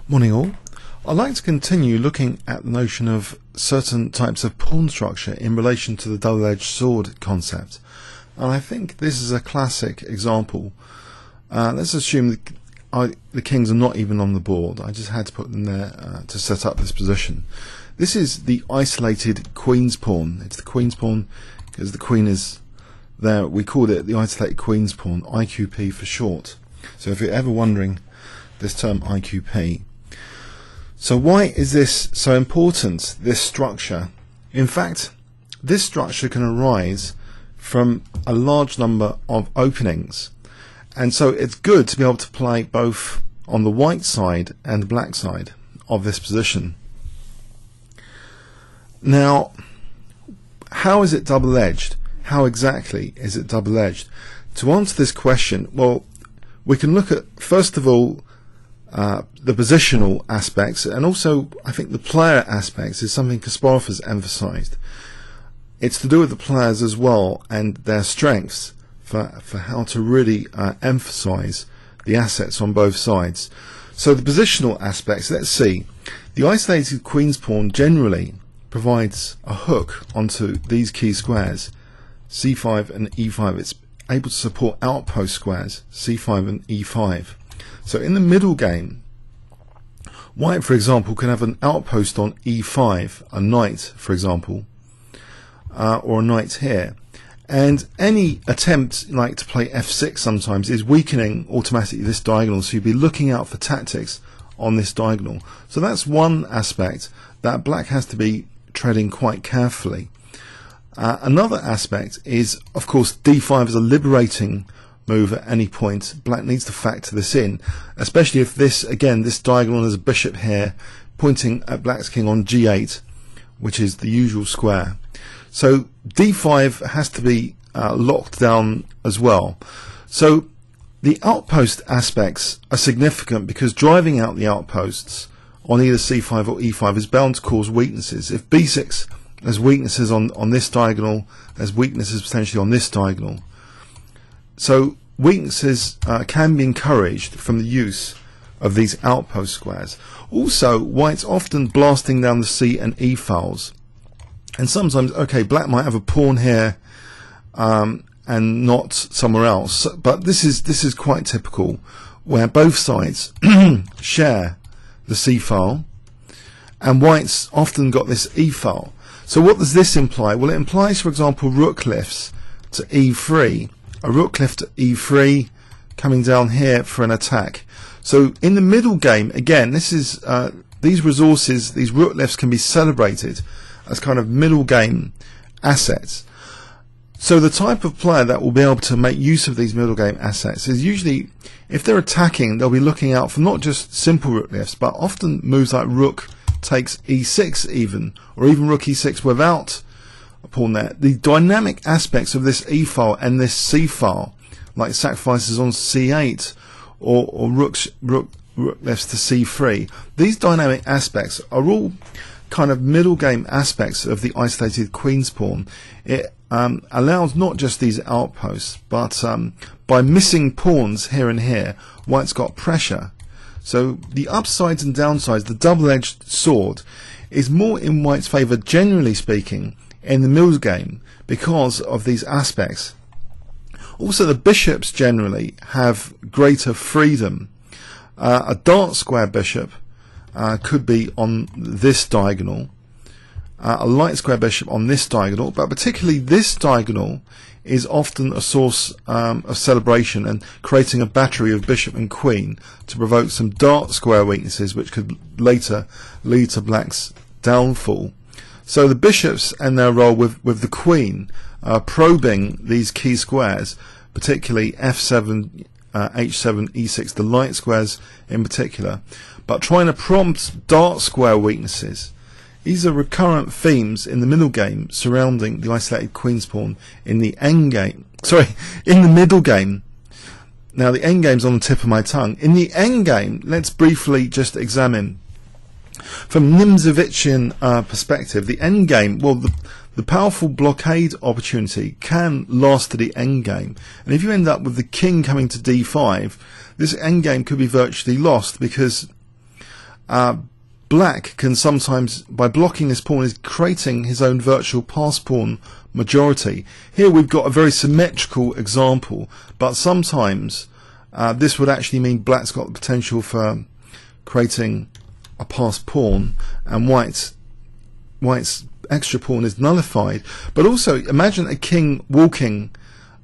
Morning all. I'd like to continue looking at the notion of certain types of pawn structure in relation to the double-edged sword concept. And I think this is a classic example. Let's assume the kings are not even on the board. I just had to put them there to set up this position. This is the isolated queen's pawn. It's the queen's pawn because the queen is there. We called it the isolated queen's pawn, IQP for short. So if you're ever wondering this term IQP. So why is this so important, this structure? In fact, this structure can arise from a large number of openings, and so it's good to be able to play both on the white side and the black side of this position. Now, how is it double-edged? How exactly is it double-edged? To answer this question, well, we can look at, first of all, the positional aspects, and also I think the player aspects is something Kasparov has emphasized. It's to do with the players as well and their strengths for how to really emphasize the assets on both sides. So the positional aspects, let's see. The isolated queen's pawn generally provides a hook onto these key squares, c5 and e5. It's able to support outpost squares, c5 and e5. So in the middle game, white, for example, can have an outpost on e5, a knight, for example, or a knight here. And any attempt, like to play f6 sometimes, is weakening automatically this diagonal, so you'd be looking out for tactics on this diagonal. So that's one aspect that black has to be treading quite carefully. Another aspect is, of course, d5 is a liberating move at any point. Black needs to factor this in, especially if this, again, this diagonal has a bishop here pointing at black's king on g8, which is the usual square. So d5 has to be locked down as well. So the outpost aspects are significant because driving out the outposts on either c5 or e5 is bound to cause weaknesses. If b6 has weaknesses on this diagonal, there's weaknesses potentially on this diagonal. So weaknesses can be encouraged from the use of these outpost squares. Also, white's often blasting down the c and e files, and sometimes, okay, black might have a pawn here and not somewhere else. But this is quite typical, where both sides share the c file, and white's often got this e file. So what does this imply? Well, it implies, for example, rook lifts to e3. A rook lift to e3 coming down here for an attack. So in the middle game, again, this is these resources, these rook lifts can be celebrated as kind of middle game assets. So the type of player that will be able to make use of these middle game assets is usually, if they're attacking, they'll be looking out for not just simple rook lifts, but often moves like rook takes e6 even, or even rook e6 without pawn there. The dynamic aspects of this e file and this c file, like sacrifices on c8 or rook lifts to c3, these dynamic aspects are all kind of middle game aspects of the isolated queen's pawn. It allows not just these outposts, but by missing pawns here and here, white's got pressure. So the upsides and downsides, the double-edged sword, is more in white's favour, generally speaking, in the middle game because of these aspects. Also, the bishops generally have greater freedom. A dark square bishop could be on this diagonal, a light square bishop on this diagonal, but particularly this diagonal is often a source of celebration and creating a battery of bishop and queen to provoke some dark square weaknesses which could later lead to black's downfall. So the bishops and their role with the queen probing these key squares, particularly f7, h7, e6, the light squares in particular, but trying to prompt dark square weaknesses. These are recurrent themes in the middle game surrounding the isolated queen's pawn in the end game. Sorry, in the middle game. Now the end game's on the tip of my tongue. In the end game, let's briefly just examine from Nimzovic'ian perspective, the end game, well, the powerful blockade opportunity can last to the end game. And if you end up with the king coming to d5, this end game could be virtually lost because Black can sometimes, by blocking this pawn, is creating his own virtual pass pawn majority. Here we've got a very symmetrical example, but sometimes this would actually mean black's got the potential for creating a pass pawn, and white's extra pawn is nullified. But also imagine a king walking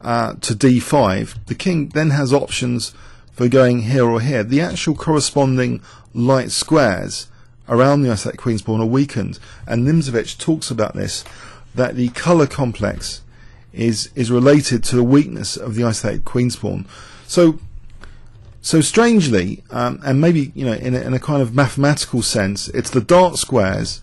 to d5. The king then has options for going here or here. The actual corresponding light squares around the isolated queen's pawn are weakened, and Nimzowitsch talks about this, that the colour complex is related to the weakness of the isolated queen's pawn. So strangely, and maybe in a kind of mathematical sense, it's the dark squares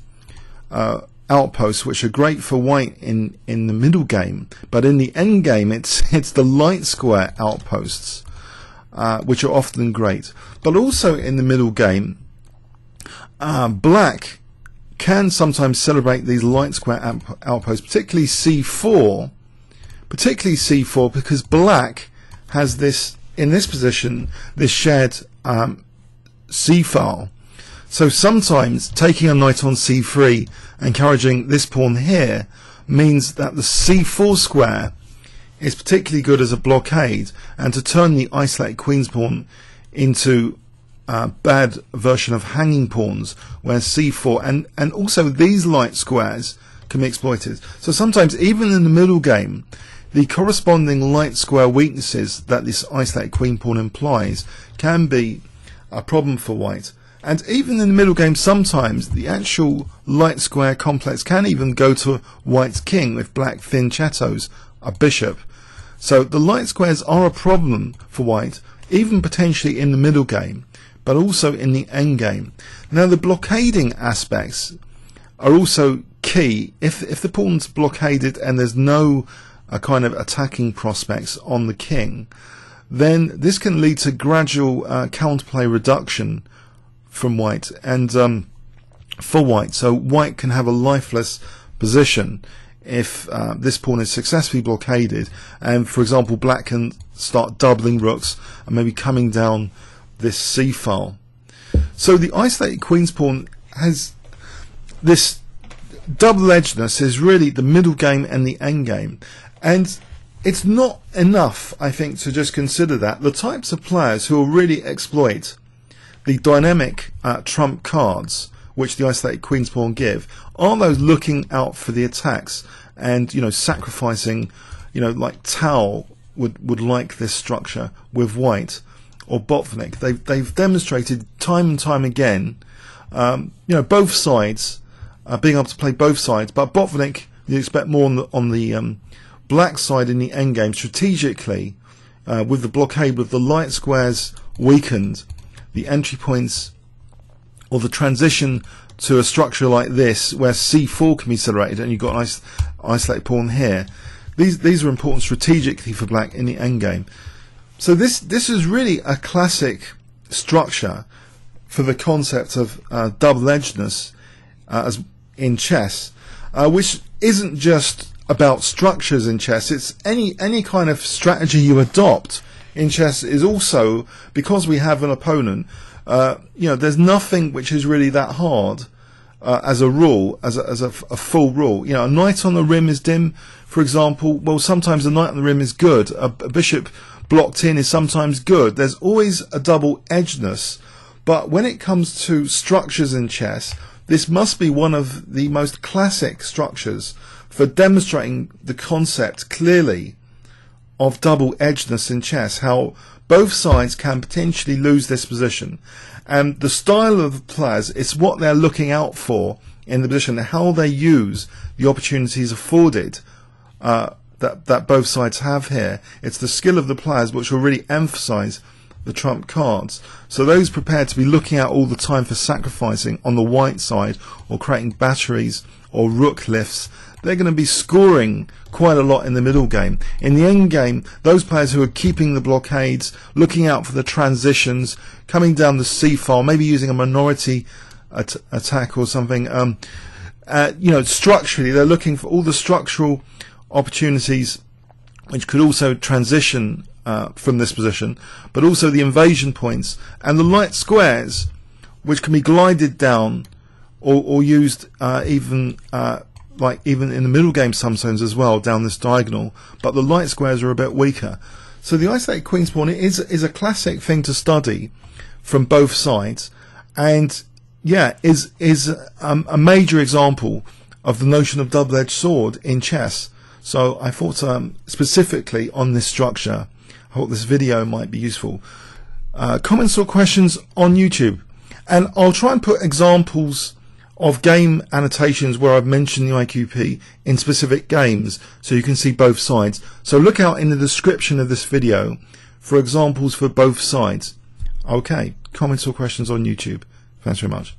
outposts which are great for white in the middle game, but in the end game it's the light square outposts which are often great. But also in the middle game, black can sometimes celebrate these light square outposts, particularly c4, because black has this, in this position, this shared c-file. So sometimes taking a knight on c3, encouraging this pawn here, means that the c4 square is particularly good as a blockade, and to turn the isolated queen's pawn into a bad version of hanging pawns, where c4 and also these light squares can be exploited. So sometimes even in the middle game, the corresponding light square weaknesses that this isolated queen pawn implies can be a problem for white. And even in the middle game, sometimes the actual light square complex can even go to white's king if black fianchettos a bishop. So the light squares are a problem for white, even potentially in the middle game, but also in the end game. Now the blockading aspects are also key. If the pawn's blockaded and there's no kind of attacking prospects on the king, then this can lead to gradual counterplay reduction from white and for white. So white can have a lifeless position if this pawn is successfully blockaded, and for example black can start doubling rooks and maybe coming down this c-file. So the isolated queen's pawn has this double-edgedness, is really the middle game and the end game, and it's not enough, I think, to just consider that. The types of players who will really exploit the dynamic trump cards which the isolated queen's pawn give are those looking out for the attacks and sacrificing, like Tao would like this structure with white, or Botvinnik. They've demonstrated time and time again, both sides, being able to play both sides. But Botvinnik, you expect more on the black side in the endgame, strategically, with the blockade, with the light squares weakened, the entry points, or the transition to a structure like this, where c4 can be celebrated, and you've got an isolated pawn here. These are important strategically for black in the endgame. So this is really a classic structure for the concept of double-edgedness as in chess, which isn't just about structures in chess. It's any kind of strategy you adopt in chess is also, because we have an opponent, there's nothing which is really that hard as a rule, as a full rule. A knight on the rim is dim, for example. Well, sometimes a knight on the rim is good. A bishop blocked in is sometimes good. There's always a double-edgedness. But when it comes to structures in chess, this must be one of the most classic structures for demonstrating the concept clearly of double-edgedness in chess, how both sides can potentially lose this position. And the style of the players, it's what they're looking out for in the position, how they use the opportunities afforded that both sides have here. It's the skill of the players which will really emphasize the trump cards. So those prepared to be looking out all the time for sacrificing on the white side, or creating batteries or rook lifts, they're going to be scoring quite a lot in the middle game. In the end game, those players who are keeping the blockades, looking out for the transitions, coming down the c-file, maybe using a minority attack or something, structurally they're looking for all the structural opportunities which could also transition from this position, but also the invasion points and the light squares which can be glided down or used even in the middle game sometimes as well, down this diagonal, but the light squares are a bit weaker. So the isolated queen's pawn is a classic thing to study from both sides, and yeah, is a major example of the notion of double-edged sword in chess. So I thought specifically on this structure, I thought this video might be useful. Comments or questions on YouTube, and I'll try and put examples of game annotations where I've mentioned the IQP in specific games so you can see both sides. So look out in the description of this video for examples for both sides. Okay, comments or questions on YouTube. Thanks very much.